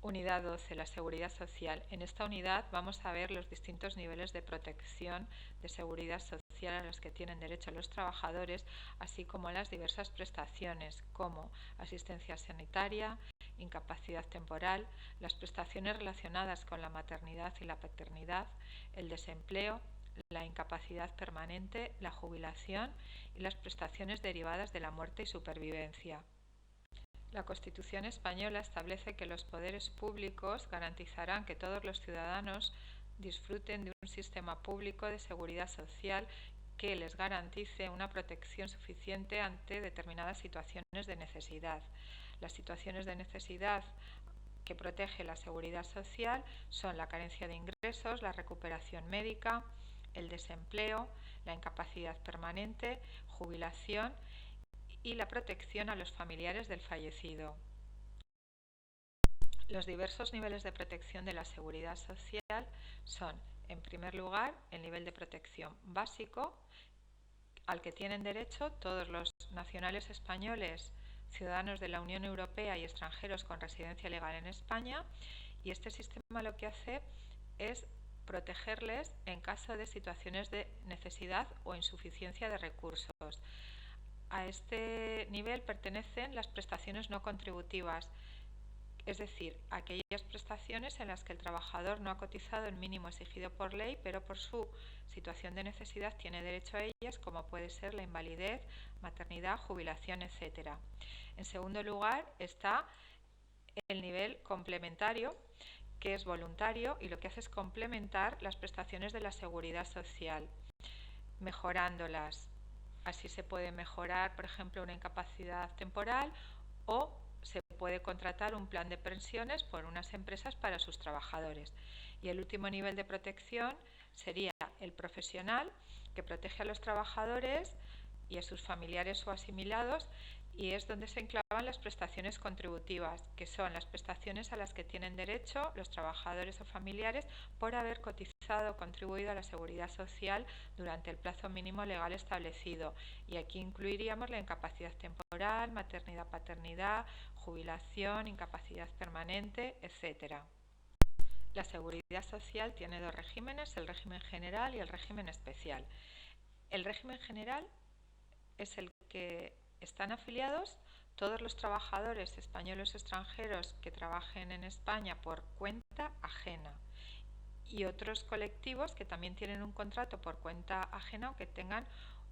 Unidad 12, la seguridad social. En esta unidad vamos a ver los distintos niveles de protección de seguridad social a los que tienen derecho los trabajadores, así como las diversas prestaciones como asistencia sanitaria, incapacidad temporal, las prestaciones relacionadas con la maternidad y la paternidad, el desempleo, la incapacidad permanente, la jubilación y las prestaciones derivadas de la muerte y supervivencia. La Constitución española establece que los poderes públicos garantizarán que todos los ciudadanos disfruten de un sistema público de seguridad social que les garantice una protección suficiente ante determinadas situaciones de necesidad. Las situaciones de necesidad que protege la seguridad social son la carencia de ingresos, la recuperación médica, el desempleo, la incapacidad permanente, jubilación y la protección a los familiares del fallecido. Los diversos niveles de protección de la seguridad social son, en primer lugar, el nivel de protección básico, al que tienen derecho todos los nacionales españoles, ciudadanos de la Unión Europea y extranjeros con residencia legal en España, y este sistema lo que hace es protegerles en caso de situaciones de necesidad o insuficiencia de recursos. A este nivel pertenecen las prestaciones no contributivas, es decir, aquellas prestaciones en las que el trabajador no ha cotizado el mínimo exigido por ley, pero por su situación de necesidad tiene derecho a ellas, como puede ser la invalidez, maternidad, jubilación, etc. En segundo lugar está el nivel complementario, que es voluntario y lo que hace es complementar las prestaciones de la seguridad social, mejorándolas. Así se puede mejorar, por ejemplo, una incapacidad temporal o se puede contratar un plan de pensiones por unas empresas para sus trabajadores. Y el último nivel de protección sería el profesional, que protege a los trabajadores y a sus familiares o asimilados, y es donde se enclavan las prestaciones contributivas, que son las prestaciones a las que tienen derecho los trabajadores o familiares por haber cotizado o contribuido a la seguridad social durante el plazo mínimo legal establecido. Y aquí incluiríamos la incapacidad temporal, maternidad, paternidad, jubilación, incapacidad permanente, etc. La seguridad social tiene dos regímenes, el régimen general y el régimen especial. El régimen general es el que están afiliados todos los trabajadores españoles o extranjeros que trabajen en España por cuenta ajena y otros colectivos que también tienen un contrato por cuenta ajena o que tengan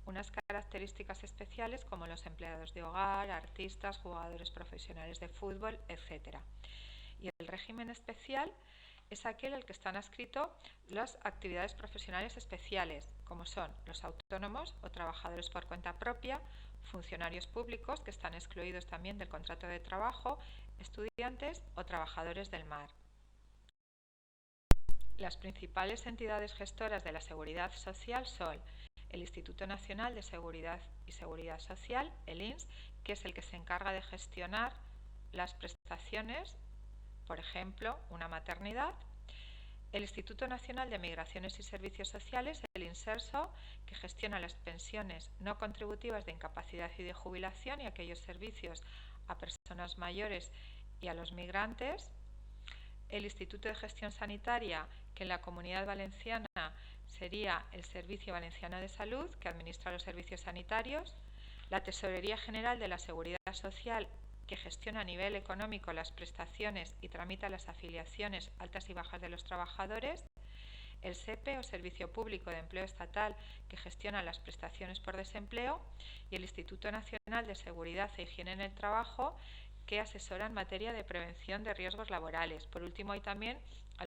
unas características especiales como los empleados de hogar, artistas, jugadores profesionales de fútbol, etc. Y el régimen especial es aquel al que están adscritos las actividades profesionales especiales, como son los autónomos o trabajadores por cuenta propia, funcionarios públicos que están excluidos también del contrato de trabajo, estudiantes o trabajadores del mar. Las principales entidades gestoras de la seguridad social son el Instituto Nacional de Seguridad y Seguridad Social, el INS, que es el que se encarga de gestionar las prestaciones, por ejemplo, una maternidad. El Instituto Nacional de Migraciones y Servicios Sociales, el INSERSO, que gestiona las pensiones no contributivas de incapacidad y de jubilación y aquellos servicios a personas mayores y a los migrantes. El Instituto de Gestión Sanitaria, que en la Comunidad Valenciana sería el Servicio Valenciano de Salud, que administra los servicios sanitarios. La Tesorería General de la Seguridad Social, que gestiona a nivel económico las prestaciones y tramita las afiliaciones altas y bajas de los trabajadores. El SEPE, o Servicio Público de Empleo Estatal, que gestiona las prestaciones por desempleo. Y el Instituto Nacional de Seguridad e Higiene en el Trabajo, que asesora en materia de prevención de riesgos laborales. Por último, hay también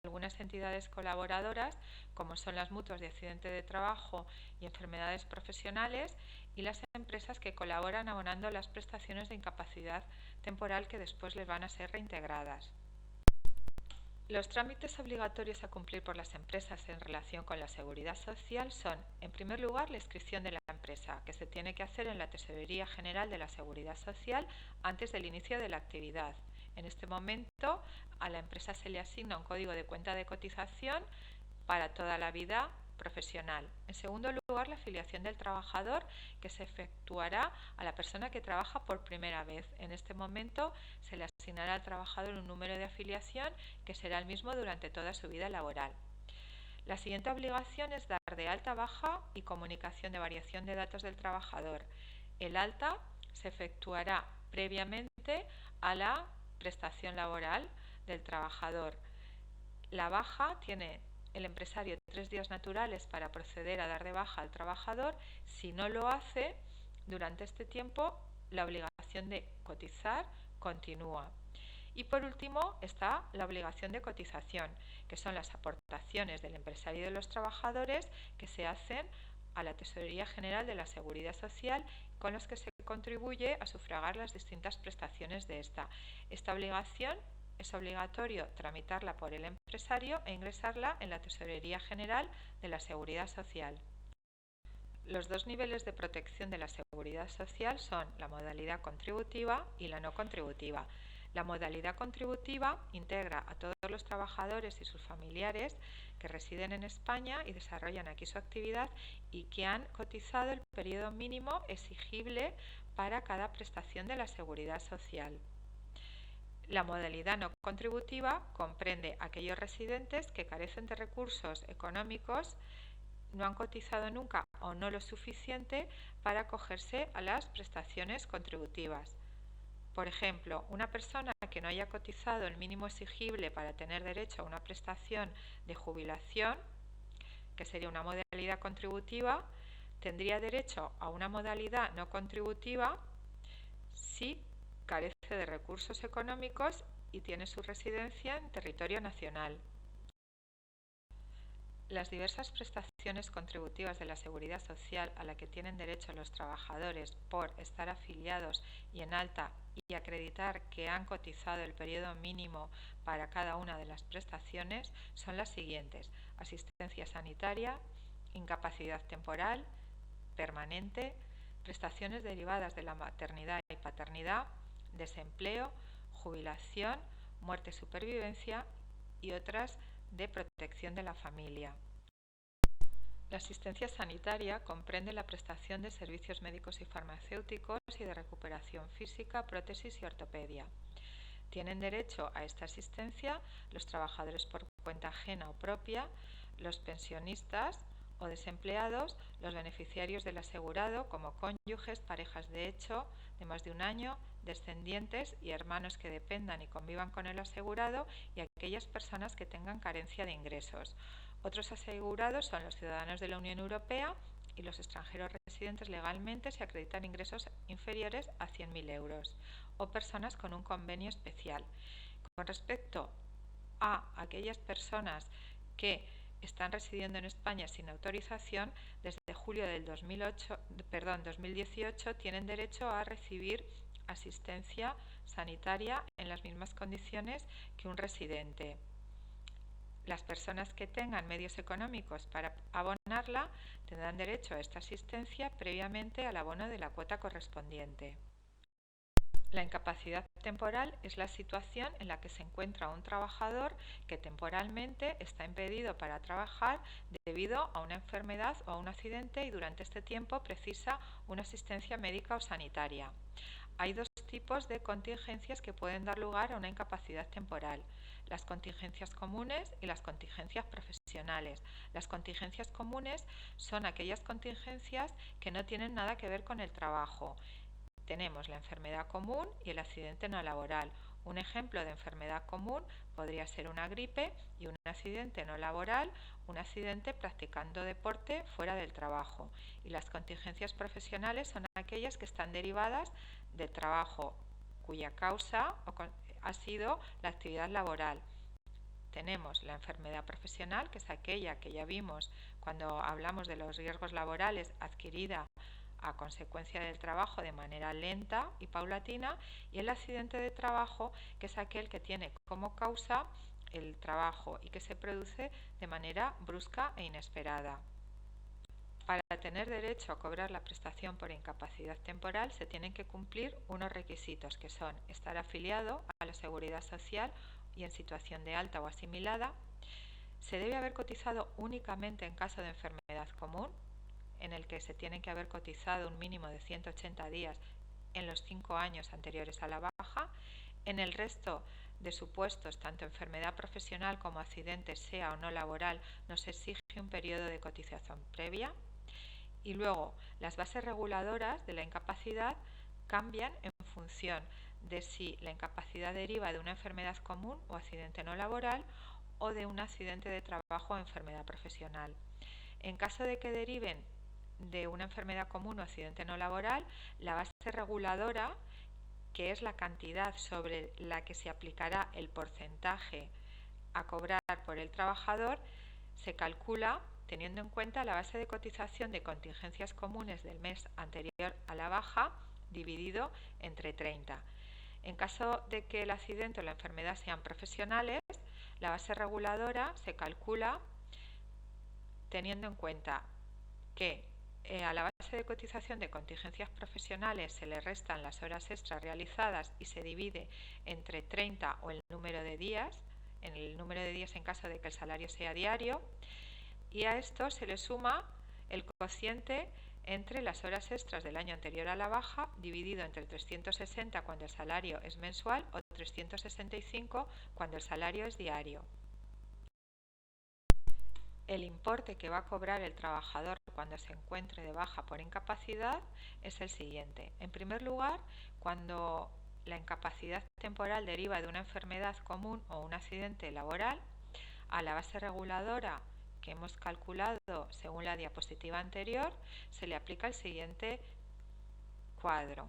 algunas entidades colaboradoras, como son las mutuas de accidente de trabajo y enfermedades profesionales, y las empresas que colaboran abonando las prestaciones de incapacidad temporal que después les van a ser reintegradas. Los trámites obligatorios a cumplir por las empresas en relación con la seguridad social son, en primer lugar, la inscripción de la empresa, que se tiene que hacer en la Tesorería General de la Seguridad Social antes del inicio de la actividad. En este momento, a la empresa se le asigna un código de cuenta de cotización para toda la vida profesional. En segundo lugar, la afiliación del trabajador, que se efectuará a la persona que trabaja por primera vez. En este momento se le asignará al trabajador un número de afiliación que será el mismo durante toda su vida laboral. La siguiente obligación es dar de alta, baja y comunicación de variación de datos del trabajador. El alta se efectuará previamente a la prestación laboral del trabajador. La baja tiene el empresario 3 días naturales para proceder a dar de baja al trabajador. Si no lo hace, durante este tiempo la obligación de cotizar continúa. Y por último está la obligación de cotización, que son las aportaciones del empresario y de los trabajadores que se hacen a la Tesorería General de la Seguridad Social, con los que se contribuye a sufragar las distintas prestaciones de esta. Esta obligación es obligatorio tramitarla por el empresario e ingresarla en la Tesorería General de la Seguridad Social. Los dos niveles de protección de la Seguridad Social son la modalidad contributiva y la no contributiva. La modalidad contributiva integra a todos los trabajadores y sus familiares que residen en España y desarrollan aquí su actividad y que han cotizado el periodo mínimo exigible para cada prestación de la Seguridad Social. La modalidad no contributiva comprende a aquellos residentes que carecen de recursos económicos, no han cotizado nunca o no lo suficiente para acogerse a las prestaciones contributivas. Por ejemplo, una persona que no haya cotizado el mínimo exigible para tener derecho a una prestación de jubilación, que sería una modalidad contributiva, tendría derecho a una modalidad no contributiva si carece de recursos económicos y tiene su residencia en territorio nacional. Las diversas prestaciones contributivas de la Seguridad Social a la que tienen derecho los trabajadores por estar afiliados y en alta y acreditar que han cotizado el periodo mínimo para cada una de las prestaciones son las siguientes: asistencia sanitaria, incapacidad temporal, permanente, prestaciones derivadas de la maternidad y paternidad, desempleo, jubilación, muerte y supervivencia y otras de protección de la familia. La asistencia sanitaria comprende la prestación de servicios médicos y farmacéuticos y de recuperación física, prótesis y ortopedia. Tienen derecho a esta asistencia los trabajadores por cuenta ajena o propia, los pensionistas o desempleados, los beneficiarios del asegurado como cónyuges, parejas de hecho de más de un año, descendientes y hermanos que dependan y convivan con el asegurado y aquellas personas que tengan carencia de ingresos. Otros asegurados son los ciudadanos de la Unión Europea y los extranjeros residentes legalmente si acreditan ingresos inferiores a 100.000 euros o personas con un convenio especial. Con respecto a aquellas personas que están residiendo en España sin autorización, desde julio del 2018 tienen derecho a recibir asistencia sanitaria en las mismas condiciones que un residente. Las personas que tengan medios económicos para abonarla tendrán derecho a esta asistencia previamente al abono de la cuota correspondiente. La incapacidad temporal es la situación en la que se encuentra un trabajador que temporalmente está impedido para trabajar debido a una enfermedad o a un accidente y durante este tiempo precisa una asistencia médica o sanitaria. Hay dos tipos de contingencias que pueden dar lugar a una incapacidad temporal: las contingencias comunes y las contingencias profesionales. Las contingencias comunes son aquellas contingencias que no tienen nada que ver con el trabajo. Tenemos la enfermedad común y el accidente no laboral. Un ejemplo de enfermedad común podría ser una gripe, y un accidente no laboral, un accidente practicando deporte fuera del trabajo. Y las contingencias profesionales son aquellas que están derivadas del trabajo cuya causa ha sido la actividad laboral. Tenemos la enfermedad profesional, que es aquella que ya vimos cuando hablamos de los riesgos laborales, adquirida a consecuencia del trabajo de manera lenta y paulatina, y el accidente de trabajo, que es aquel que tiene como causa el trabajo y que se produce de manera brusca e inesperada. Para tener derecho a cobrar la prestación por incapacidad temporal se tienen que cumplir unos requisitos, que son estar afiliado a la Seguridad Social y en situación de alta o asimilada, Se debe haber cotizado únicamente en caso de enfermedad común, en el que se tiene que haber cotizado un mínimo de 180 días en los 5 años anteriores a la baja. En el resto de supuestos, tanto enfermedad profesional como accidente, sea o no laboral, no se exige un periodo de cotización previa. Y luego, las bases reguladoras de la incapacidad cambian en función de si la incapacidad deriva de una enfermedad común o accidente no laboral o de un accidente de trabajo o enfermedad profesional. En caso de que deriven de una enfermedad común o accidente no laboral, la base reguladora, que es la cantidad sobre la que se aplicará el porcentaje a cobrar por el trabajador, se calcula teniendo en cuenta la base de cotización de contingencias comunes del mes anterior a la baja dividido entre 30. En caso de que el accidente o la enfermedad sean profesionales, la base reguladora se calcula teniendo en cuenta que a la base de cotización de contingencias profesionales se le restan las horas extras realizadas y se divide entre 30 o el número de días, en el número de días en caso de que el salario sea diario, y a esto se le suma el cociente entre las horas extras del año anterior a la baja, dividido entre 360 cuando el salario es mensual o 365 cuando el salario es diario. El importe que va a cobrar el trabajador cuando se encuentre de baja por incapacidad es el siguiente. En primer lugar, cuando la incapacidad temporal deriva de una enfermedad común o un accidente laboral, a la base reguladora que hemos calculado según la diapositiva anterior, se le aplica el siguiente cuadro.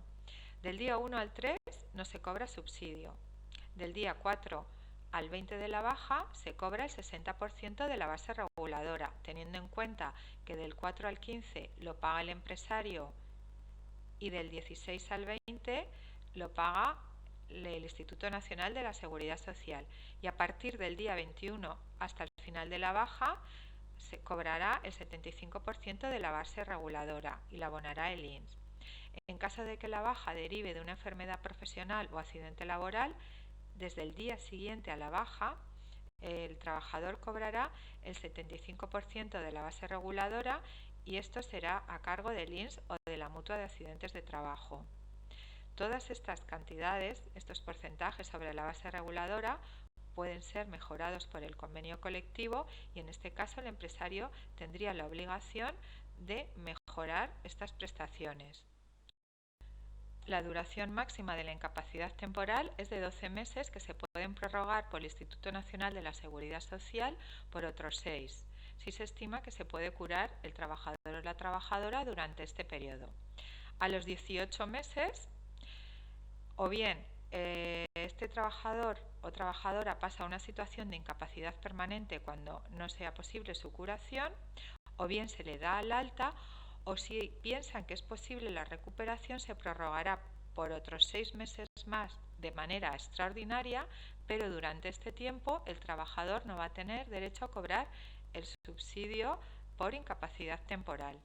Del día 1 al 3 no se cobra subsidio. Del día 4 al 20 de la baja se cobra el 60% de la base reguladora, teniendo en cuenta que del 4 al 15 lo paga el empresario y del 16 al 20 lo paga el Instituto Nacional de la Seguridad Social, y a partir del día 21 hasta el final de la baja se cobrará el 75% de la base reguladora y la abonará el INS. En caso de que la baja derive de una enfermedad profesional o accidente laboral, desde el día siguiente a la baja, el trabajador cobrará el 75% de la base reguladora y esto será a cargo del INS o de la Mutua de Accidentes de Trabajo. Todas estas cantidades, estos porcentajes sobre la base reguladora, pueden ser mejorados por el convenio colectivo y en este caso el empresario tendría la obligación de mejorar estas prestaciones. La duración máxima de la incapacidad temporal es de 12 meses que se pueden prorrogar por el Instituto Nacional de la Seguridad Social por otros 6, si se estima que se puede curar el trabajador o la trabajadora durante este periodo. A los 18 meses, o bien este trabajador o trabajadora pasa a una situación de incapacidad permanente cuando no sea posible su curación, o bien se le da al alta, o si piensan que es posible la recuperación se prorrogará por otros 6 meses más de manera extraordinaria, pero durante este tiempo el trabajador no va a tener derecho a cobrar el subsidio por incapacidad temporal.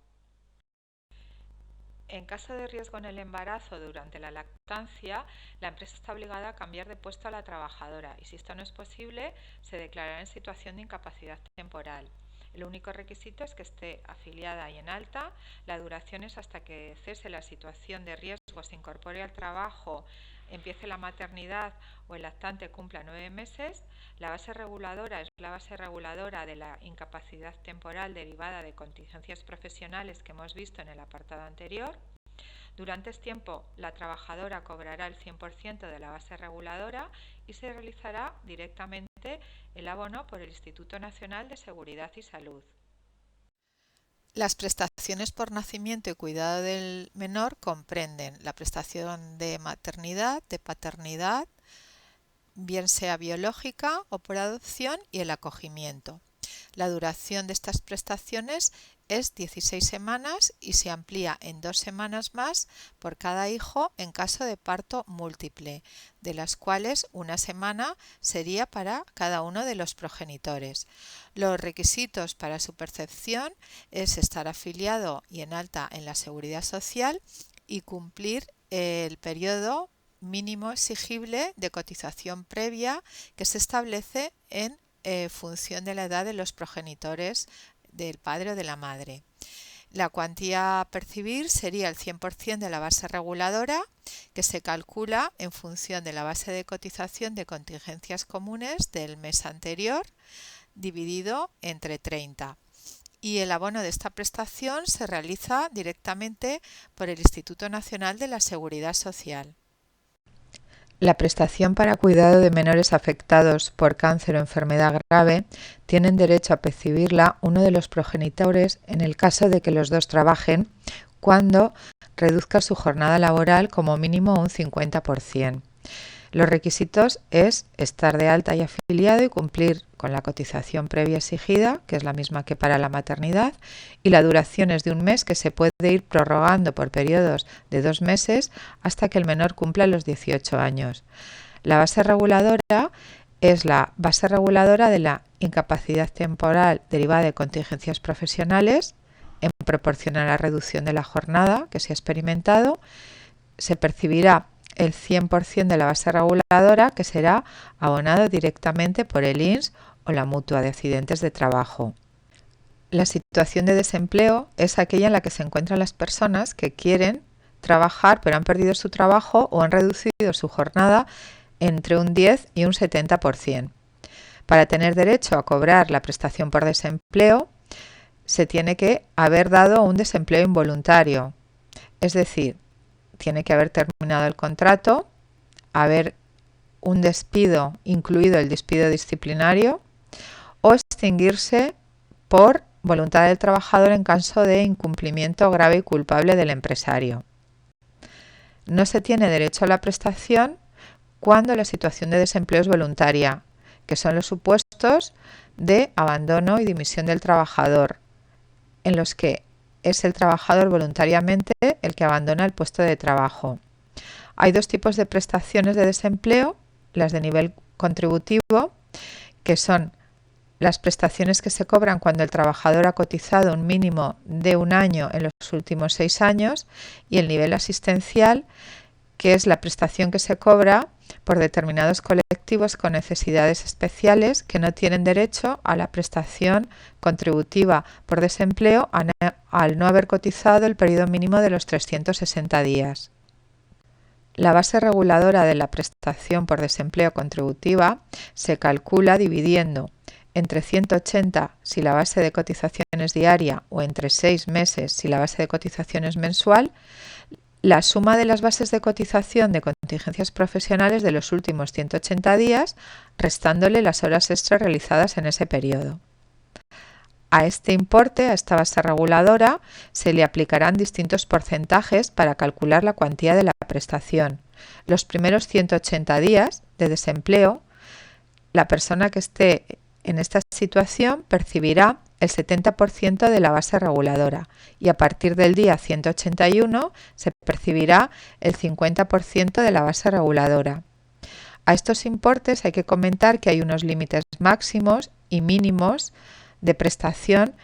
En caso de riesgo en el embarazo durante la lactancia, la empresa está obligada a cambiar de puesto a la trabajadora y si esto no es posible, se declarará en situación de incapacidad temporal. El único requisito es que esté afiliada y en alta. La duración es hasta que cese la situación de riesgo, se incorpore al trabajo, empiece la maternidad o el lactante cumpla 9 meses. La base reguladora es la base reguladora de la incapacidad temporal derivada de contingencias profesionales que hemos visto en el apartado anterior. Durante este tiempo, la trabajadora cobrará el 100% de la base reguladora y se realizará directamente el abono por el Instituto Nacional de Seguridad y Salud. Las prestaciones por nacimiento y cuidado del menor comprenden la prestación de maternidad, de paternidad, bien sea biológica o por adopción, y el acogimiento. La duración de estas prestaciones es 16 semanas y se amplía en 2 semanas más por cada hijo en caso de parto múltiple, de las cuales una semana sería para cada uno de los progenitores. Los requisitos para su percepción es estar afiliado y en alta en la Seguridad Social y cumplir el periodo mínimo exigible de cotización previa que se establece en función de la edad de los progenitores del padre o de la madre. La cuantía a percibir sería el 100% de la base reguladora, que se calcula en función de la base de cotización de contingencias comunes del mes anterior, dividido entre 30. Y el abono de esta prestación se realiza directamente por el Instituto Nacional de la Seguridad Social. La prestación para cuidado de menores afectados por cáncer o enfermedad grave tienen derecho a percibirla uno de los progenitores en el caso de que los dos trabajen cuando reduzca su jornada laboral como mínimo un 50%. Los requisitos es estar de alta y afiliado y cumplir con la cotización previa exigida, que es la misma que para la maternidad, y la duración es de un mes que se puede ir prorrogando por periodos de 2 meses hasta que el menor cumpla los 18 años. La base reguladora es la base reguladora de la incapacidad temporal derivada de contingencias profesionales en proporción a la reducción de la jornada que se ha experimentado. Se percibirá el 100% de la base reguladora, que será abonado directamente por el INS o la mutua de accidentes de trabajo. La situación de desempleo es aquella en la que se encuentran las personas que quieren trabajar pero han perdido su trabajo o han reducido su jornada entre un 10 y un 70%. Para tener derecho a cobrar la prestación por desempleo, se tiene que haber dado un desempleo involuntario, es decir, tiene que haber terminado el contrato, haber un despido, incluido el despido disciplinario, o extinguirse por voluntad del trabajador en caso de incumplimiento grave y culpable del empresario. No se tiene derecho a la prestación cuando la situación de desempleo es voluntaria, que son los supuestos de abandono y dimisión del trabajador, en los que es el trabajador voluntariamente el que abandona el puesto de trabajo. Hay dos tipos de prestaciones de desempleo, las de nivel contributivo, que son las prestaciones que se cobran cuando el trabajador ha cotizado un mínimo de un año en los últimos 6 años, y el nivel asistencial, que es la prestación que se cobra por determinados colectivos con necesidades especiales que no tienen derecho a la prestación contributiva por desempleo al no haber cotizado el periodo mínimo de los 360 días. La base reguladora de la prestación por desempleo contributiva se calcula dividiendo entre 180 si la base de cotización es diaria o entre 6 meses si la base de cotización es mensual, la suma de las bases de cotización de contingencias profesionales de los últimos 180 días, restándole las horas extras realizadas en ese periodo. A este importe, a esta base reguladora, se le aplicarán distintos porcentajes para calcular la cuantía de la prestación. Los primeros 180 días de desempleo, la persona que esté en esta situación percibirá el 70% de la base reguladora y a partir del día 181 se percibirá el 50% de la base reguladora. A estos importes hay que comentar que hay unos límites máximos y mínimos de prestación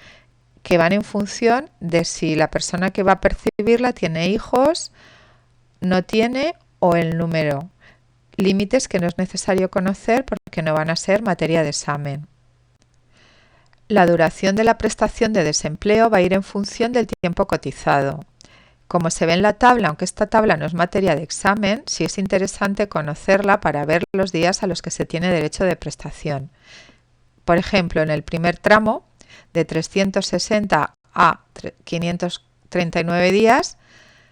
que van en función de si la persona que va a percibirla tiene hijos, no tiene o el número. Límites que no es necesario conocer porque no van a ser materia de examen. La duración de la prestación de desempleo va a ir en función del tiempo cotizado. Como se ve en la tabla, aunque esta tabla no es materia de examen, sí es interesante conocerla para ver los días a los que se tiene derecho de prestación. Por ejemplo, en el primer tramo, de 360 a 539 días,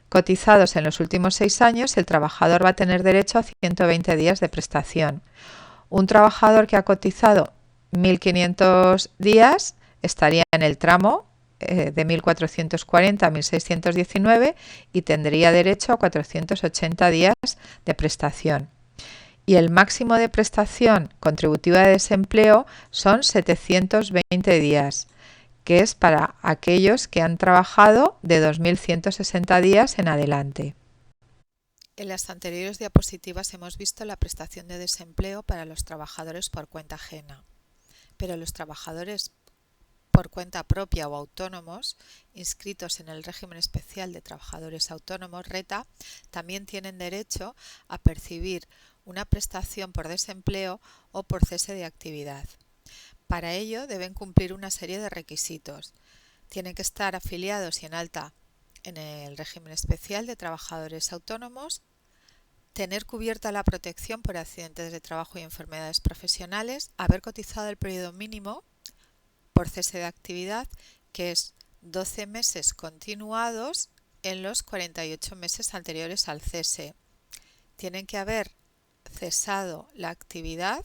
cotizados en los últimos 6 años, el trabajador va a tener derecho a 120 días de prestación. Un trabajador que ha cotizado 1.500 días estaría en el tramo de 1.440 a 1.619 y tendría derecho a 480 días de prestación. Y el máximo de prestación contributiva de desempleo son 720 días, que es para aquellos que han trabajado de 2.160 días en adelante. En las anteriores diapositivas hemos visto la prestación de desempleo para los trabajadores por cuenta ajena, pero los trabajadores por cuenta propia o autónomos inscritos en el régimen especial de trabajadores autónomos RETA también tienen derecho a percibir una prestación por desempleo o por cese de actividad. Para ello deben cumplir una serie de requisitos. Tienen que estar afiliados y en alta en el régimen especial de trabajadores autónomos, tener cubierta la protección por accidentes de trabajo y enfermedades profesionales, haber cotizado el periodo mínimo por cese de actividad, que es 12 meses continuados en los 48 meses anteriores al cese. Tienen que haber cesado la actividad,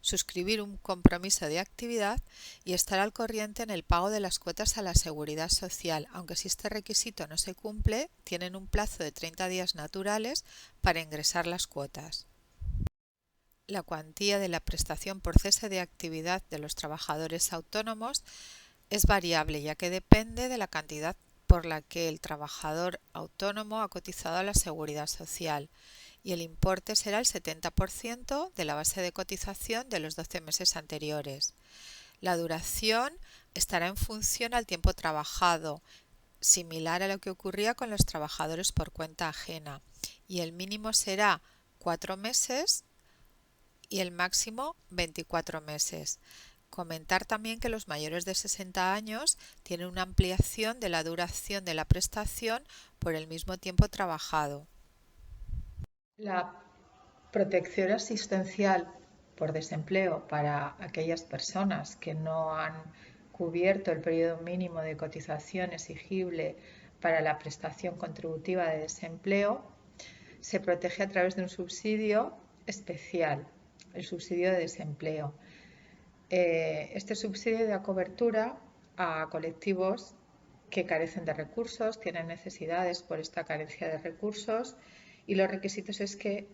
suscribir un compromiso de actividad y estar al corriente en el pago de las cuotas a la Seguridad Social. Aunque si este requisito no se cumple, tienen un plazo de 30 días naturales para ingresar las cuotas. La cuantía de la prestación por cese de actividad de los trabajadores autónomos es variable, ya que depende de la cantidad por la que el trabajador autónomo ha cotizado a la Seguridad Social, y el importe será el 70% de la base de cotización de los 12 meses anteriores. La duración estará en función al tiempo trabajado, similar a lo que ocurría con los trabajadores por cuenta ajena, y el mínimo será 4 meses y el máximo 24 meses. Comentar también que los mayores de 60 años tienen una ampliación de la duración de la prestación por el mismo tiempo trabajado. La protección asistencial por desempleo para aquellas personas que no han cubierto el periodo mínimo de cotización exigible para la prestación contributiva de desempleo se protege a través de un subsidio especial, el subsidio de desempleo. Este subsidio da cobertura a colectivos que carecen de recursos, tienen necesidades por esta carencia de recursos, y los requisitos es que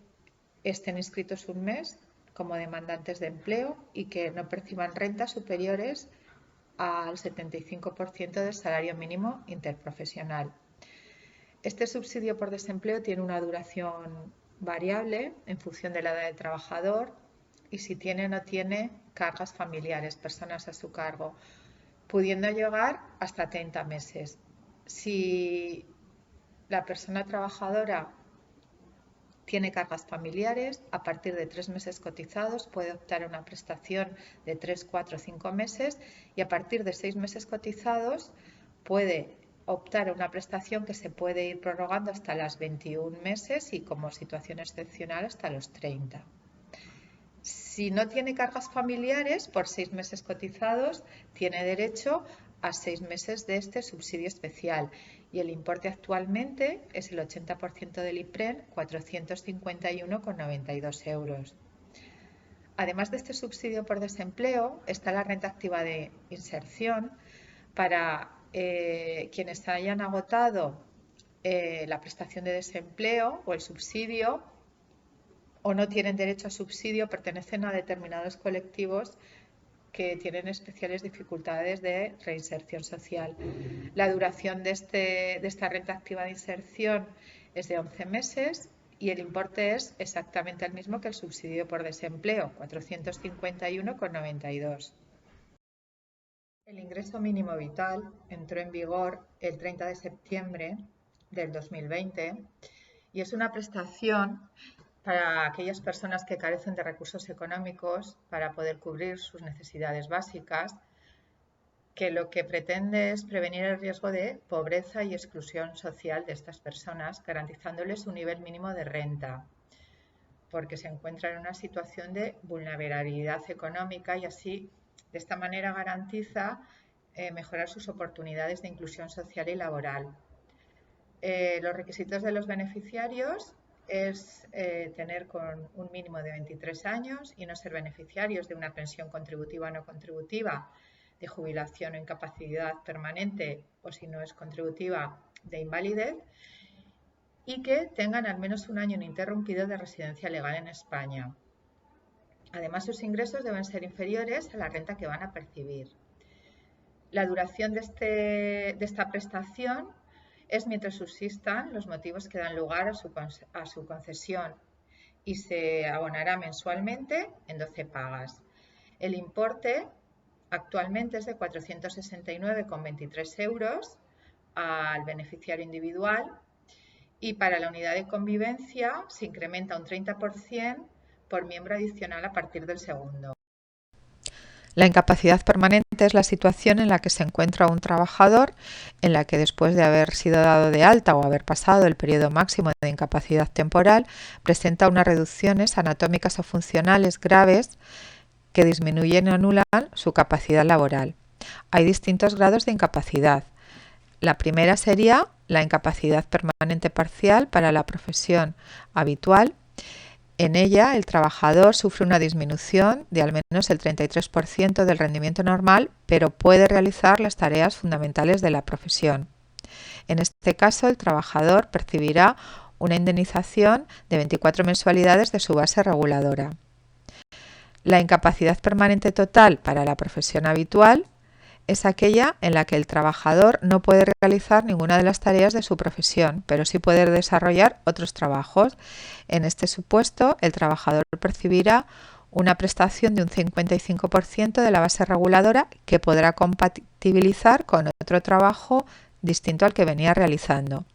estén inscritos un mes como demandantes de empleo y que no perciban rentas superiores al 75% del salario mínimo interprofesional. Este subsidio por desempleo tiene una duración variable en función de la edad del trabajador y si tiene o no tiene cargas familiares, personas a su cargo, pudiendo llegar hasta 30 meses. Si la persona trabajadora tiene cargas familiares, a partir de 3 meses cotizados puede optar a una prestación de 3, 4, 5 meses y a partir de 6 meses cotizados puede optar a una prestación que se puede ir prorrogando hasta los 21 meses y como situación excepcional hasta los 30. Si no tiene cargas familiares, por 6 meses cotizados tiene derecho a 6 meses de este subsidio especial y el importe actualmente es el 80% del IPREN, 451,92 euros. Además de este subsidio por desempleo, está la renta activa de inserción para quienes hayan agotado la prestación de desempleo o el subsidio o no tienen derecho a subsidio, pertenecen a determinados colectivos que tienen especiales dificultades de reinserción social. La duración de esta renta activa de inserción es de 11 meses y el importe es exactamente el mismo que el subsidio por desempleo, 451,92. El ingreso mínimo vital entró en vigor el 30 de septiembre del 2020 y es una prestación para aquellas personas que carecen de recursos económicos para poder cubrir sus necesidades básicas, que lo que pretende es prevenir el riesgo de pobreza y exclusión social de estas personas, garantizándoles un nivel mínimo de renta, porque se encuentran en una situación de vulnerabilidad económica y así, de esta manera, garantiza mejorar sus oportunidades de inclusión social y laboral. Los requisitos de los beneficiarios es tener con un mínimo de 23 años y no ser beneficiarios de una pensión contributiva o no contributiva, de jubilación o incapacidad permanente o si no es contributiva de invalidez y que tengan al menos un año ininterrumpido de residencia legal en España. Además, sus ingresos deben ser inferiores a la renta que van a percibir. La duración de esta prestación es mientras subsistan los motivos que dan lugar a su concesión y se abonará mensualmente en 12 pagas. El importe actualmente es de 469,23 euros al beneficiario individual y para la unidad de convivencia se incrementa un 30% por miembro adicional a partir del segundo. La incapacidad permanente es la situación en la que se encuentra un trabajador en la que después de haber sido dado de alta o haber pasado el periodo máximo de incapacidad temporal, presenta unas reducciones anatómicas o funcionales graves que disminuyen o anulan su capacidad laboral. Hay distintos grados de incapacidad. La primera sería la incapacidad permanente parcial para la profesión habitual. En ella, el trabajador sufre una disminución de al menos el 33% del rendimiento normal, pero puede realizar las tareas fundamentales de la profesión. En este caso, el trabajador percibirá una indemnización de 24 mensualidades de su base reguladora. La incapacidad permanente total para la profesión habitual es aquella en la que el trabajador no puede realizar ninguna de las tareas de su profesión, pero sí puede desarrollar otros trabajos. En este supuesto, el trabajador percibirá una prestación de un 55% de la base reguladora que podrá compatibilizar con otro trabajo distinto al que venía realizando.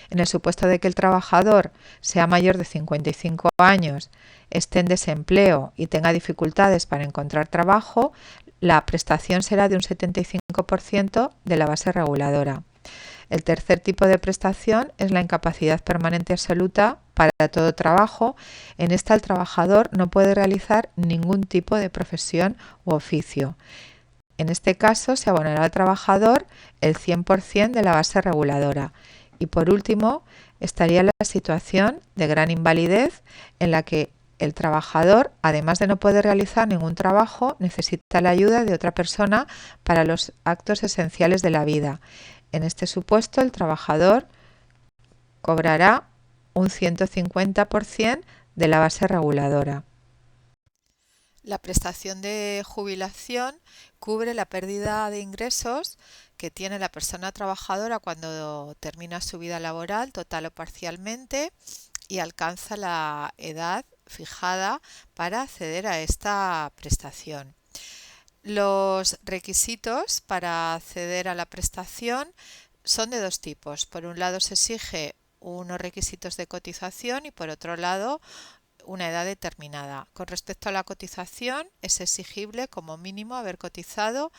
En el supuesto de que el trabajador sea mayor de 55 años, esté en desempleo y tenga dificultades para encontrar trabajo, la prestación será de un 75% de la base reguladora. El tercer tipo de prestación es la incapacidad permanente absoluta para todo trabajo. En esta el trabajador no puede realizar ningún tipo de profesión u oficio. En este caso se abonará al trabajador el 100% de la base reguladora. Y por último, estaría la situación de gran invalidez en la que el trabajador, además de no poder realizar ningún trabajo, necesita la ayuda de otra persona para los actos esenciales de la vida. En este supuesto, el trabajador cobrará un 150% de la base reguladora. La prestación de jubilación cubre la pérdida de ingresos que tiene la persona trabajadora cuando termina su vida laboral, total o parcialmente, y alcanza la edad fijada para acceder a esta prestación. Los requisitos para acceder a la prestación son de dos tipos. Por un lado se exige unos requisitos de cotización y por otro lado una edad determinada. Con respecto a la cotización, es exigible como mínimo haber cotizado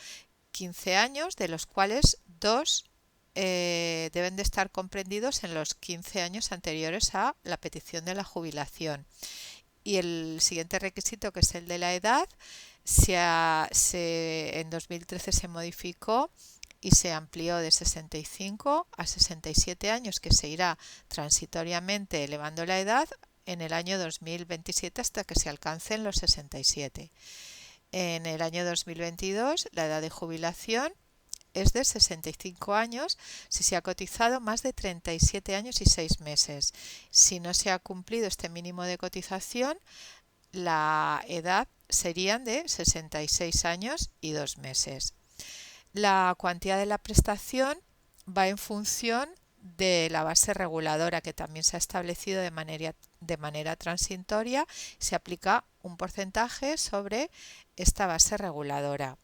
15 años, de los cuales 2 deben de estar comprendidos en los 15 años anteriores a la petición de la jubilación. Y el siguiente requisito, que es el de la edad, en 2013 se modificó y se amplió de 65 a 67 años, que se irá transitoriamente elevando la edad en el año 2027 hasta que se alcancen los 67. En el año 2022 la edad de jubilación es de 65 años si se ha cotizado más de 37 años y 6 meses. Si no se ha cumplido este mínimo de cotización, la edad serían de 66 años y 2 meses. La cuantía de la prestación va en función de la base reguladora, que también se ha establecido de manera transitoria. Se aplica un porcentaje sobre esta base reguladora.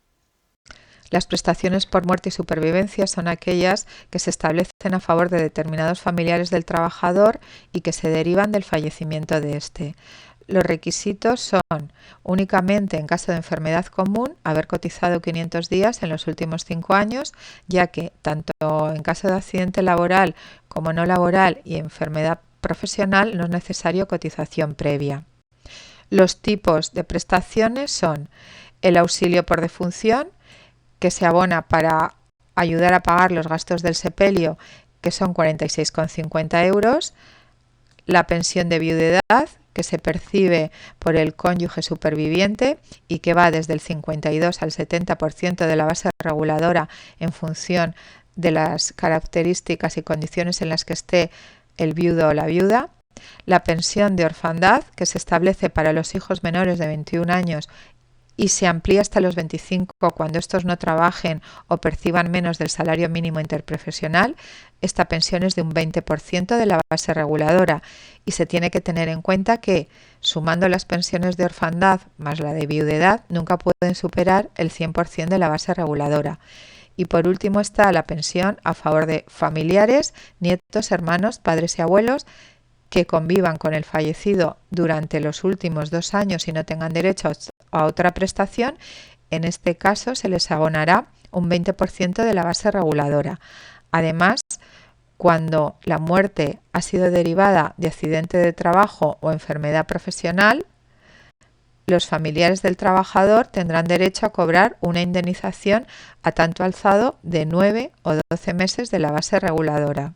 Las prestaciones por muerte y supervivencia son aquellas que se establecen a favor de determinados familiares del trabajador y que se derivan del fallecimiento de éste. Los requisitos son, únicamente en caso de enfermedad común, haber cotizado 500 días en los últimos 5 años, ya que tanto en caso de accidente laboral como no laboral y enfermedad profesional no es necesario cotización previa. Los tipos de prestaciones son el auxilio por defunción, que se abona para ayudar a pagar los gastos del sepelio, que son 46,50 euros, la pensión de viudedad, que se percibe por el cónyuge superviviente y que va desde el 52 al 70% de la base reguladora en función de las características y condiciones en las que esté el viudo o la viuda, la pensión de orfandad, que se establece para los hijos menores de 21 años y se amplía hasta los 25 cuando estos no trabajen o perciban menos del salario mínimo interprofesional. Esta pensión es de un 20% de la base reguladora y se tiene que tener en cuenta que, sumando las pensiones de orfandad más la de viudedad, nunca pueden superar el 100% de la base reguladora. Y por último está la pensión a favor de familiares, nietos, hermanos, padres y abuelos que convivan con el fallecido durante los últimos 2 años y no tengan derecho a otra prestación En este caso se les abonará un 20% de la base reguladora. Además, cuando la muerte ha sido derivada de accidente de trabajo o enfermedad profesional, los familiares del trabajador tendrán derecho a cobrar una indemnización a tanto alzado de 9 o 12 meses de la base reguladora.